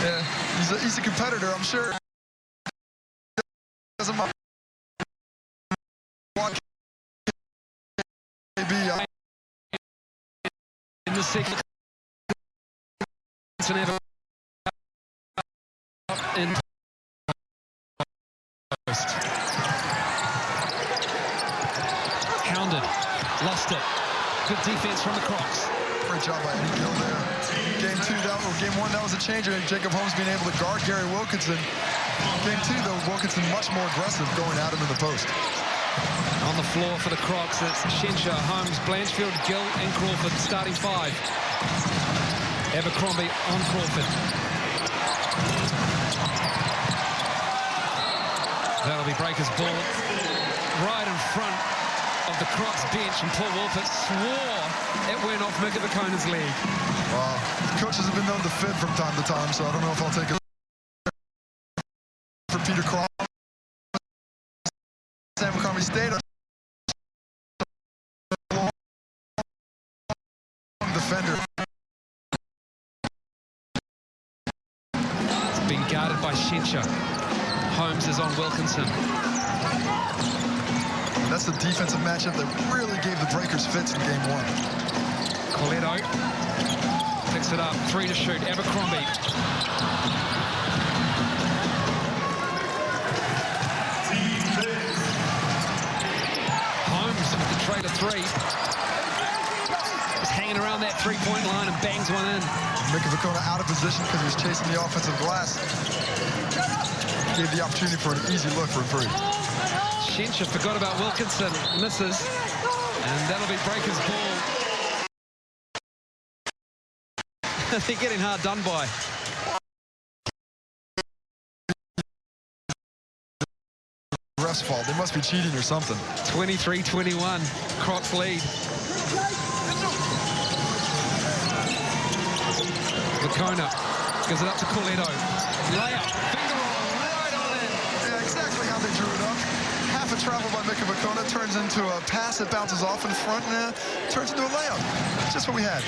Yeah, he's a competitor, I'm sure. Doesn't mind. In the second. In post. Hounded. Lost it. Good defense from the Crocs. Great job by NBL there. Game 2, game 1, that was a changer. Jacob Holmes being able to guard Gary Wilkinson. Game 2, though, Wilkinson much more aggressive going at him in the post. On the floor for the Crocs, it's Shensha, Holmes, Blanchfield, Gill, and Crawford, starting 5. Abercrombie on Crawford. That'll be Breakers' ball right in front of the Crocs bench, and Paul Wolfert swore it went off Mika Vakona's leg. Coaches have been known to fib from time to time, so I don't know if I'll take it for Peter Crocs. Abercrombie State defender. It's been guarded by Shensha. Holmes is on Wilkinson. That's the defensive matchup that really gave the Breakers fits in game 1. Coletto picks it up, 3 to shoot. Abercrombie. Holmes with the trade of 3. He's hanging around that 3-point line and bangs one in. Mika Vakona out of position because he was chasing the offensive glass. Gave the opportunity for an easy look for a 3. Shensha forgot about Wilkinson, misses, and that'll be Breakers' ball. They're getting hard done by. Ref's fault. They must be cheating or something. 23-21, Crocs lead. Vakona gives it up to Coletto. Layup, finger roll, right on in. Yeah, exactly how they drew it up. Half a travel by Mika Vakona turns into a pass that bounces off in front and turns into a layup. That's just what we had.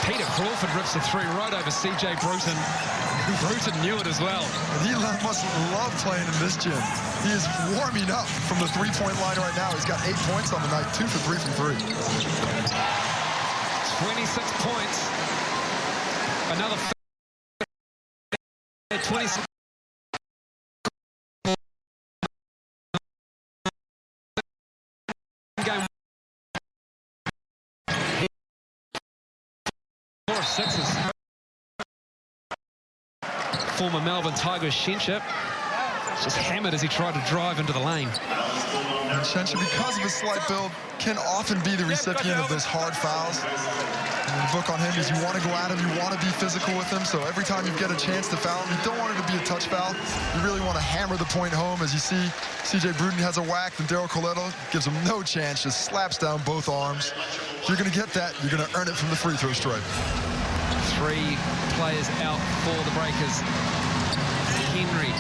Peter Crawford rips a 3 right over C.J. Bruton. Bruton knew it as well. And he must love playing in this gym. He is warming up from the 3-point line right now. He's got 8 points on the night, 2 for 3 from 3. 26 points. Another 26. Game 4 of 6s. Former Melbourne Tigers Shensha just hammered as he tried to drive into the lane. And Shensha, because of his slight build, can often be the recipient of those hard fouls. And the book on him is you want to go at him, you want to be physical with him, so every time you get a chance to foul him, you don't want it to be a touch foul. You really want to hammer the point home. As you see, C.J. Bruton has a whack, and Daryl Coletto gives him no chance, just slaps down both arms. If you're going to get that, you're going to earn it from the free throw stripe. 3 players out for the Breakers. Henry.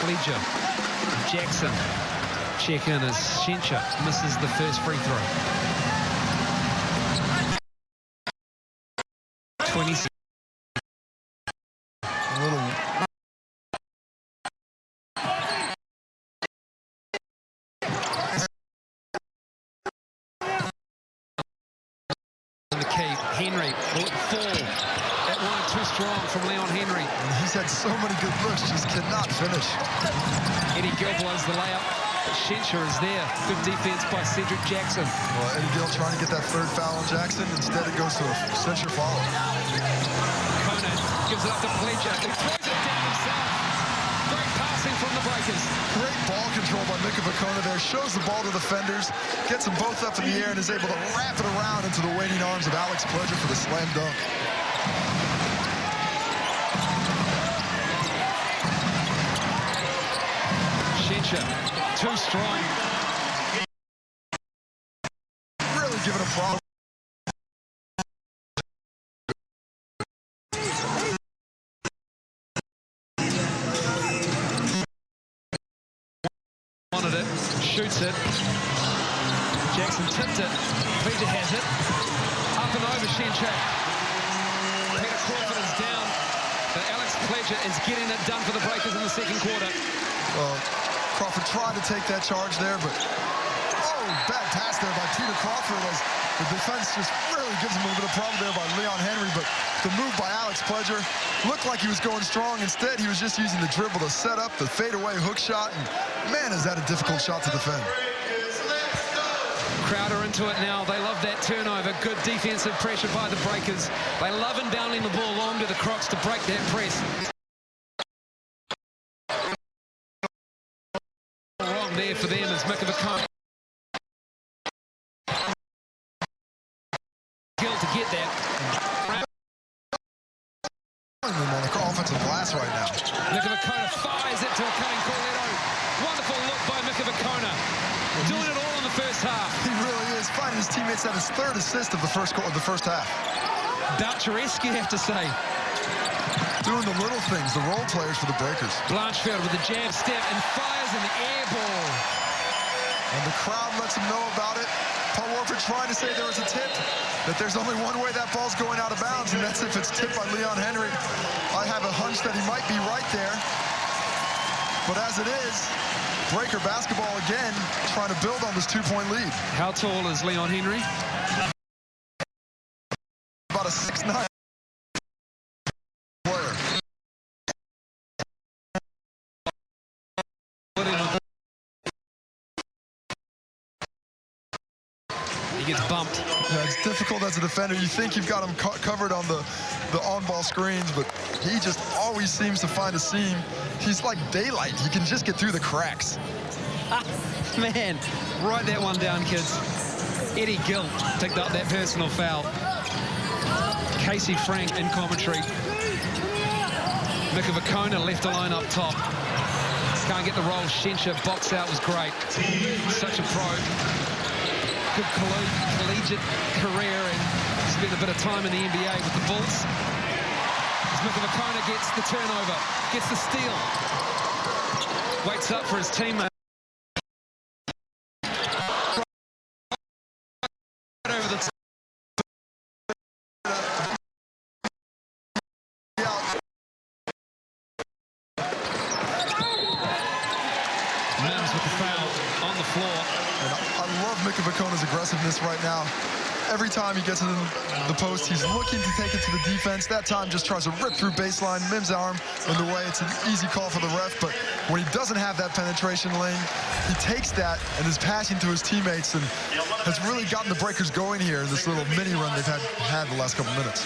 Pledger. Jackson. Check in as Shensha misses the first free throw. 26. A little... The key. Henry will it fall? That one too strong from Leon Henry. And he's had so many good looks, just cannot finish. Eddie Gill blows the layup. Shensha is there. Good defense by Cedric Jackson. Well, Eddie Gill trying to get that 3rd foul on Jackson. Instead, it goes to a censure follow. Conan gives it up to Pledger. He throws it down himself. Great passing from the Breakers. Great ball control by Mika Vakona there. Shows the ball to the defenders. Gets them both up in the air and is able to wrap it around into the waiting arms of Alex Pledger for the slam dunk. Shensha, too strong. Really giving a problem. Wanted it, shoots it. Jackson tipped it. Peter has it. Up and over Shenchak. Peter Crawford is down. But Alex Pledger is getting it done for the Breakers in the second quarter. Well, Crawford tried to take that charge there, but bad pass there by Peter Crawford as the defense just really gives him a little bit of problem there by Leon Henry, but the move by Alex Pledger looked like he was going strong. Instead, he was just using the dribble to set up the fadeaway hook shot, and man, is that a difficult shot to defend. Crowder into it now. They love that turnover. Good defensive pressure by the Breakers. They love inbounding the ball long to the Crocs to break that press. Wrong there for them as Mick of a Cone. To get that. On the offensive glass right now. Mikavakona fires it to a cutting Corletto. Wonderful look by Mikavakona. Doing it all in the first half. He really is finding his teammates at his third assist of the first half. Boucher-esque, you have to say. Doing the little things, the role players for the Breakers. Blanchfield with a jab step and fires in the air ball. And the crowd lets him know about it. Paul Warford trying to say there was a tip, that there's only one way that ball's going out of bounds, and that's if it's tipped by Leon Henry. I have a hunch that he might be right there. But as it is, Breaker basketball again, trying to build on this 2-point lead. How tall is Leon Henry? About a 6'9" player. He gets bumped. Yeah, it's difficult as a defender. You think you've got him covered on the on-ball screens, but he just always seems to find a seam. He's like daylight. He can just get through the cracks. Man, write that one down, kids. Eddie Gill picked up that personal foul. Casey Frank in commentary. Mikavakona left alone up top. Can't get the roll. Shencha box out was great. Such a pro. Good collegiate career and spent a bit of time in the NBA with the Bulls. As Mikavakona gets the turnover, gets the steal. Waits up for his teammate. Right over the top. Mims with the foul on the floor. And I love Mikavakona's aggressiveness right now. Every time he gets in the post, he's looking to take it to the defense. That time just tries to rip through baseline. Mims' arm in the way. It's an easy call for the ref, but when he doesn't have that penetration lane, he takes that and is passing to his teammates and has really gotten the Breakers going here in this little mini run they've had the last couple minutes.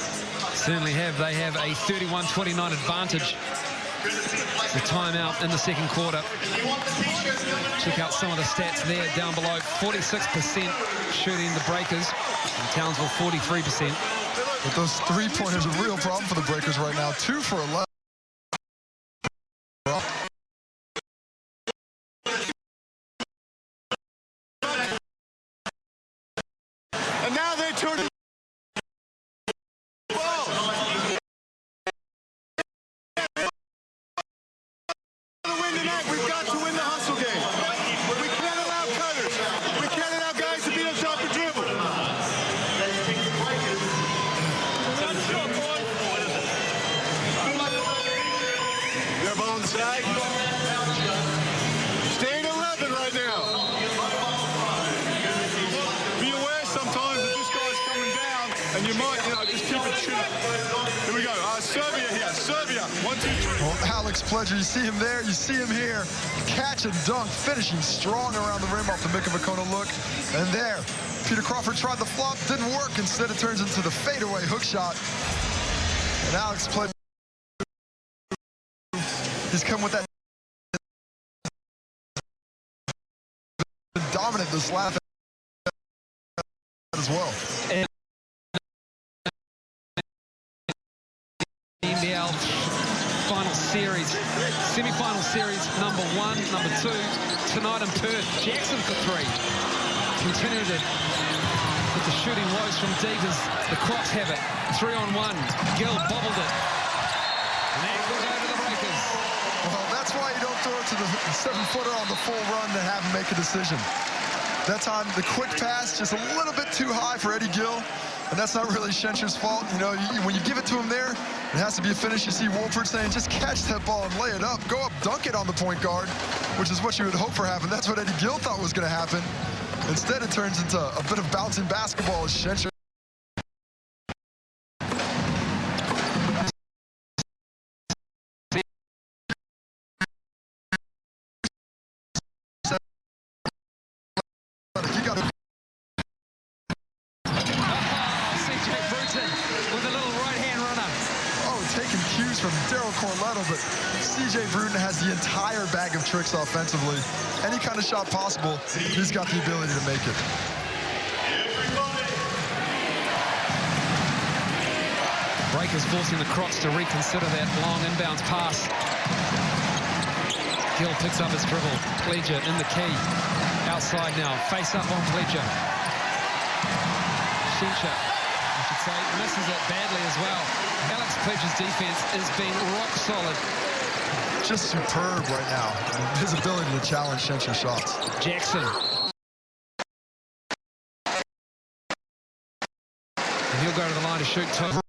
Certainly have. They have a 31-29 advantage. The timeout in the second quarter. Check out some of the stats there down below. 46% shooting the Breakers. And Townsville 43%. But those three-pointers are a real problem for the Breakers right now. 2 for 11. And now they're turning. We've got to win the hustle game. We can't allow cutters. We can't allow guys to beat us off the dribble. They're ball on the side. Stay at 11 right now. Be aware sometimes that this guy's coming down, and you might, just keep it shooting. Here we go. Serbia here. Serbia. 1, 2, 3. Well, Alex Pledger, you see him there, you see him here. Catch and dunk, finishing strong around the rim off the Mikavakona look. And there, Peter Crawford tried the flop, didn't work. Instead, it turns into the fadeaway hook shot. And Alex Pledger, he's come with that dominant this last as well. NBL final series, semi-final series number 1, number 2, tonight in Perth. Jackson for 3. Continued it with the shooting woes from deep as the Crocs have it. 3-on-1. Gill bobbled it. And that will go to the Breakers. Well, that's why you don't throw it to the 7-footer on the full run to have him make a decision. That time, the quick pass, just a little bit too high for Eddie Gill. And that's not really Schenscher's fault. You know, when you give it to him there, it has to be a finish. You see Wolford saying, just catch that ball and lay it up. Go up, dunk it on the point guard, which is what you would hope for happen. That's what Eddie Gill thought was going to happen. Instead, it turns into a bit of bouncing basketball as Schenscher. But C.J. Bruton has the entire bag of tricks offensively. Any kind of shot possible, he's got the ability to make it. Breakers forcing the Crocs to reconsider that long inbounds pass. Gill picks up his dribble. Pledger in the key. Outside now. Face up on Pledger. Schenscher, I should say, misses it badly as well. Alex Pledger's defense has been rock solid. Just superb right now. His ability to challenge Schenscher's shots. Jackson. And he'll go to the line to shoot two.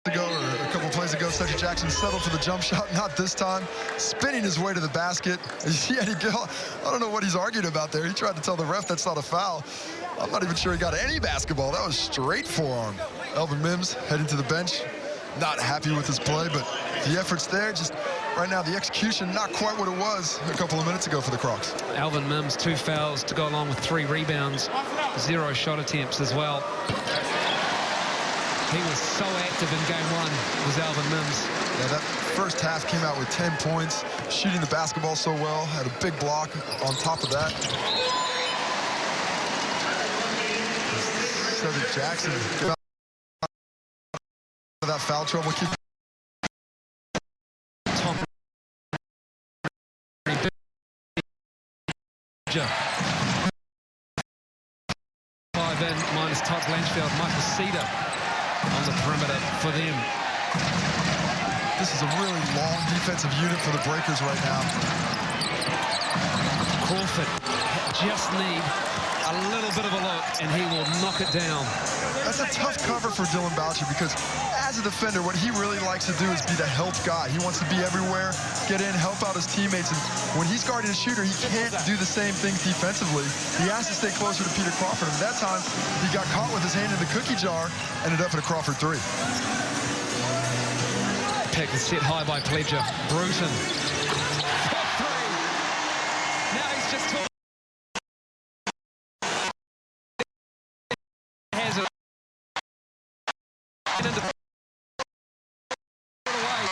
A couple plays ago, Cedric Jackson settled for the jump shot, not this time. Spinning his way to the basket. Eddie Gill, I don't know what he's arguing about there. He tried to tell the ref that's not a foul. I'm not even sure he got any basketball. That was straight forearm. Elvin Mims heading to the bench. Not happy with his play, but the effort's there. Just right now, the execution not quite what it was a couple of minutes ago for the Crocs. Alvin Mims, 2 fouls to go along with 3 rebounds. 0 shot attempts as well. He was so active in game 1, was Alvin Mims. Yeah, that first half came out with 10 points, shooting the basketball so well, had a big block on top of that. Cedric Jackson, get out of that foul trouble. Keep Tom. 5 in, minus Todd Blanchfield, Michael Cedar on the perimeter for them. This is a really long defensive unit for the Breakers right now. Crawford just need a little bit of a look and he will knock it down. That's a tough cover for Dylan Boucher because as a defender, what he really likes to do is be the help guy. He wants to be everywhere, get in, help out his teammates. And when he's guarding a shooter, he can't do the same thing defensively. He has to stay closer to Peter Crawford. And that time, he got caught with his hand in the cookie jar, ended up in a Crawford 3. Pick is set high by Pledger. Bruton. 3. Now he's just talking. Has it. And in the away.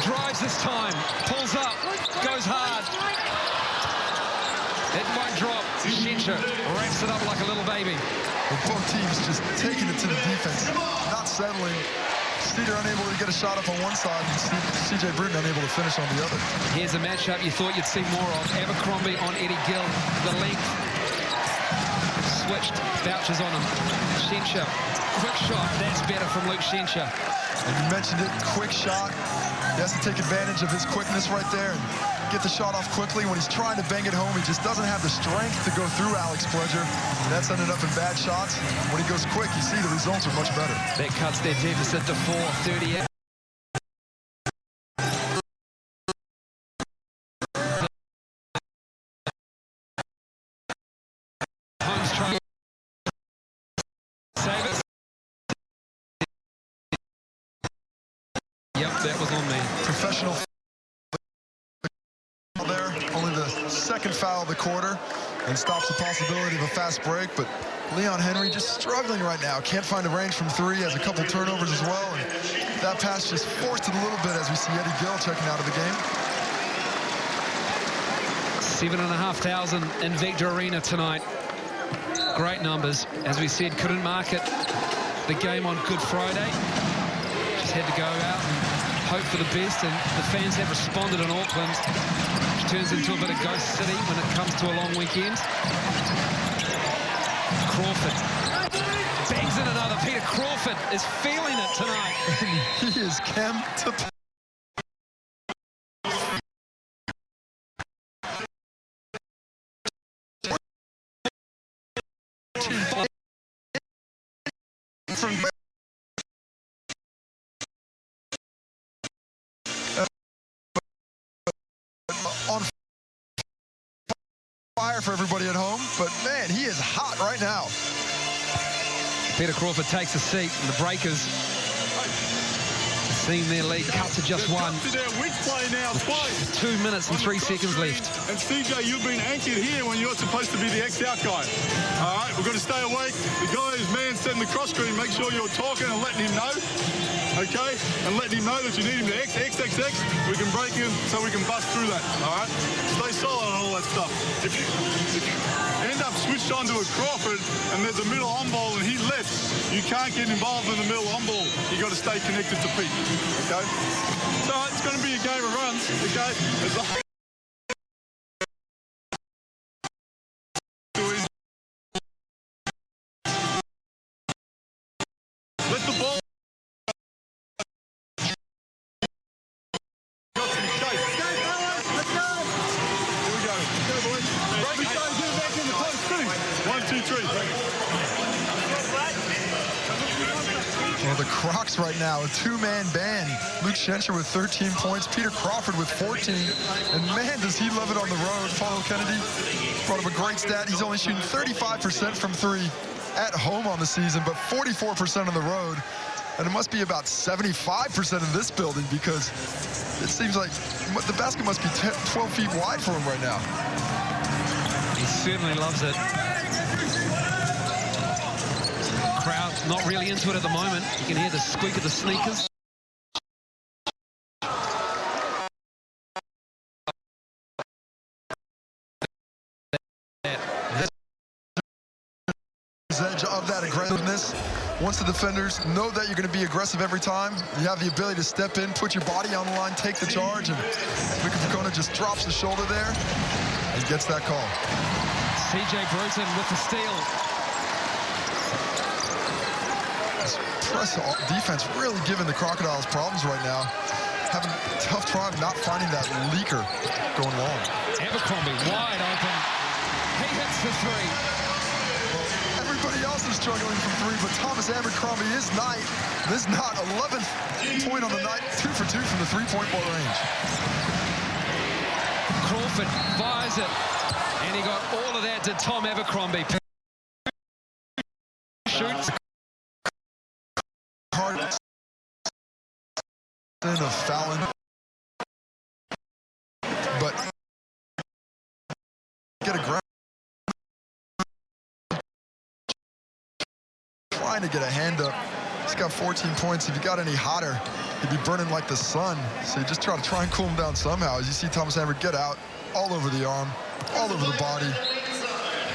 Drives this time. Pulls up. Goes hard. It won't drop. Schenscher wraps it up like a little baby. Well, both teams just taking it to the defense, not settling. Cedar unable to get a shot up on one side, and C.J. Bruton unable to finish on the other. Here's a matchup you thought you'd see more of. Abercrombie on Eddie Gill. The length. Switched. Boucher's on him. Schenscher. Quick shot. That's better from Luke Schenscher. And you mentioned it, quick shot. He has to take advantage of his quickness right there and get the shot off quickly. When he's trying to bang it home, he just doesn't have the strength to go through Alex Pledger. And that's ended up in bad shots. When he goes quick, you see the results are much better. That cuts their deficit to 4, 38. Holmes trying to save it. Yep, that was on me. Professional there, only the second foul of the quarter, and stops the possibility of a fast break. But Leon Henry just struggling right now. Can't find a range from 3, has a couple turnovers as well. And that pass just forced it a little bit as we see Eddie Gill checking out of the game. 7,500 in Vector Arena tonight. Great numbers. As we said, couldn't market the game on Good Friday. Just had to go out and hope for the best, and the fans have responded in Auckland, which turns into a bit of ghost city when it comes to a long weekend. Crawford bangs in another Peter Crawford is feeling it tonight. He is Chem to on fire for everybody at home, but man, he is hot right now. Peter Crawford takes a seat, and the Breakers seeing their lead cut to just one. To their weak play now, twice. 2 minutes and 3 seconds left. And CJ, you've been anchored here when you're supposed to be the X-out guy. All right, we've got to stay awake. The guy who's man setting the cross screen, make sure you're talking and letting him know, okay? And letting him know that you need him to XXX. We can break him so we can bust through that, all right? Stay solid on all that stuff. If you end up switched on to a Crawford and there's a middle on ball and he lifts, you can't get involved in the middle on ball. You got to stay connected to Pete, okay? So it's going to be a game of runs, okay? Let the ball. Got some shape. Let's go. Here we go. Go, boys. Break it down, get it back in the close. Finish. 1, 2, 3. Well, the Crocs right now, a two-man band. Luke Schenscher with 13 points, Peter Crawford with 14. And man, does he love it on the road. Paulo Kennedy brought up a great stat. He's only shooting 35% from three at home on the season, but 44% on the road. And it must be about 75% in this building because it seems like the basket must be 12 feet wide for him right now. He certainly loves it. Crowd not really into it at the moment. You can hear the squeak of the sneakers. Edge of that aggressiveness. Once the defenders know that you're going to be aggressive every time, you have the ability to step in, put your body on the line, take the charge, and Mika Fakona just drops the shoulder there and gets that call. CJ Bruton with the steal. This press defense really giving the Crocodiles problems right now. Having a tough time not finding that leaker going long. Abercrombie wide open. He hits the three. Everybody else is struggling from three, but Thomas Abercrombie is this not 11th point on the night, 2 for 2 from the three-point ball range. Crawford fires it, and he got all of that to Tom Abercrombie. Shoots. Hard of fouling, but get a grab. Trying to get a hand up. He's got 14 points. If he got any hotter, he'd be burning like the sun. So you just try and cool him down somehow. As you see Thomas Hammer get out all over the arm, all over the body.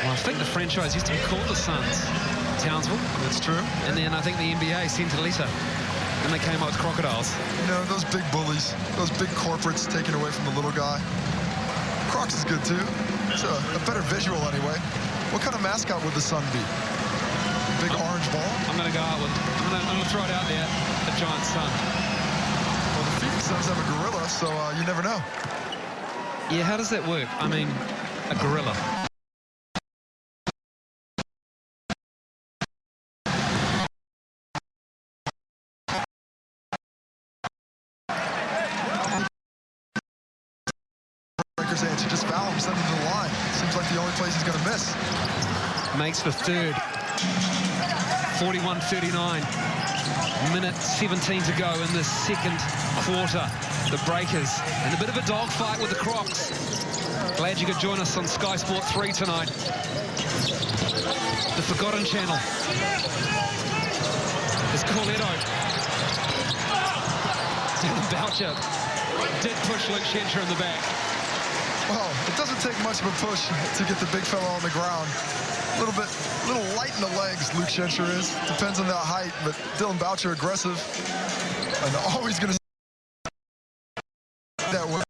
Well, I think the franchise used to be called the Suns, Townsville. That's true. And then I think the NBA sent a letter, and they came up with Crocodiles. You know, those big bullies, those big corporates taking away from the little guy. Crocs is good too. It's a better visual anyway. What kind of mascot would the Sun be? Big orange ball? I'm going to go out with, I'm going to throw it out there, the giant sun. Well, the Phoenix Suns have a gorilla, so you never know. Yeah, how does that work? I mean, a gorilla. Breaker's answer, just foul him, send him to the line. Seems like the only place he's going to miss. Makes the third. 41-39. Minute 17 to go in the second quarter. The Breakers and a bit of a dogfight with the Crocs. Glad you could join us on Sky Sport 3 tonight. The Forgotten Channel. It's Corletto. Dylan Boucher did push Luke Schenscher in the back. Well, it doesn't take much of a push to get the big fella on the ground. A little light in the legs, Luke Schenscher is. Depends on that height, but Dylan Boucher aggressive and always going to that way.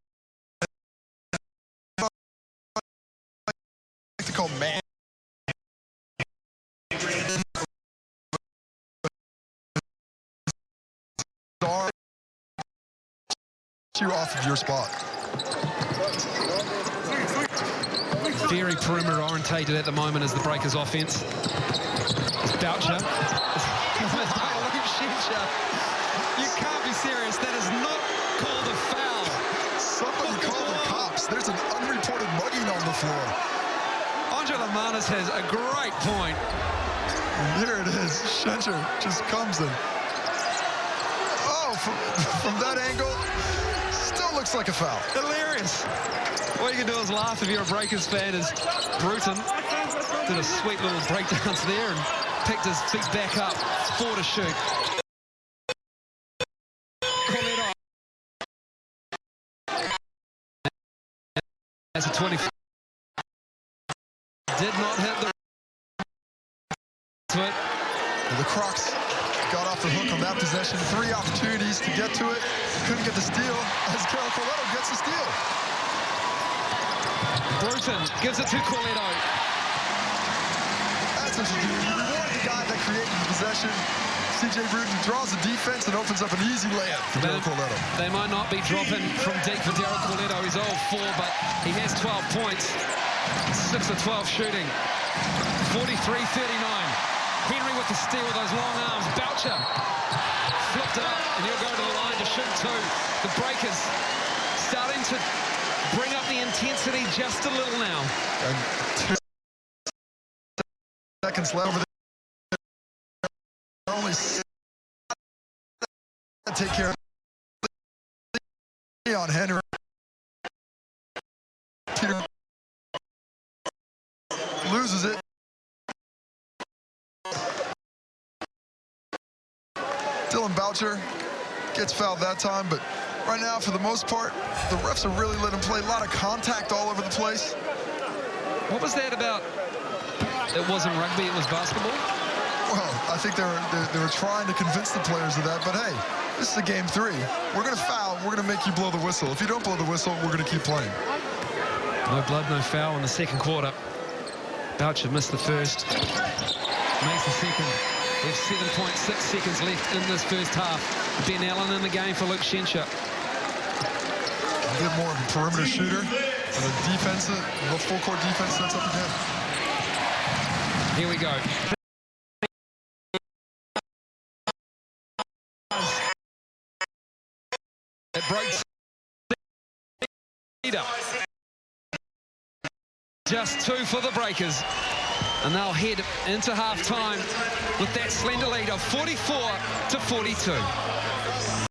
I like to call man. get you off of your spot. Very perimeter orientated at the moment as the Breakers offense. It's Boucher. You can't be serious. That is not called a foul. Somebody call the cops. There's an unreported mugging on the floor. Andre Lamanis has a great point. And here it is. Schencher just comes in. Oh, from that angle, still looks like a foul. Hilarious. All you can do is laugh if you're a Breakers fan. Is Bruton did a sweet little breakdance there and picked his feet back up. 4 to shoot. As a 20. Did not hit the to it. The Crocs got off the hook on that possession. 3 opportunities to get to it. Couldn't get the steal as Carol Coletto gets the steal. Bruton gives it to Coletto. That's what you do. You reward the guy that created the possession. C.J. Bruton draws the defense and opens up an easy layup for Daryl Coletto. They might not be dropping from deep for Daryl Coletto. He's 0-4, but he has 12 points. 6 of 12 shooting. 43-39. Henry with the steal with those long arms. Boucher flipped it up, and he'll go to the line to shoot 2. The Breakers starting to bring up the intensity just a little now. And 2 seconds left over there. Only take care of on Henry. Peter loses it. Dylan Boucher gets fouled that time, but right now, for the most part, the refs are really letting him play. A lot of contact all over the place. What was that about? It wasn't rugby, it was basketball? Well, I think they were trying to convince the players of that, but hey, this is a game 3. We're going to foul. We're going to make you blow the whistle. If you don't blow the whistle, we're going to keep playing. No blood, no foul in the second quarter. Boucher missed the first. Makes the second. We have 7.6 seconds left in this first half. Ben Allen in the game for Luke Schencher. A bit more of a perimeter shooter and a defensive, a full-court defense sets up again. Here we go. It breaks. Just 2 for the Breakers. And they'll head into half-time with that slender lead of 44-42.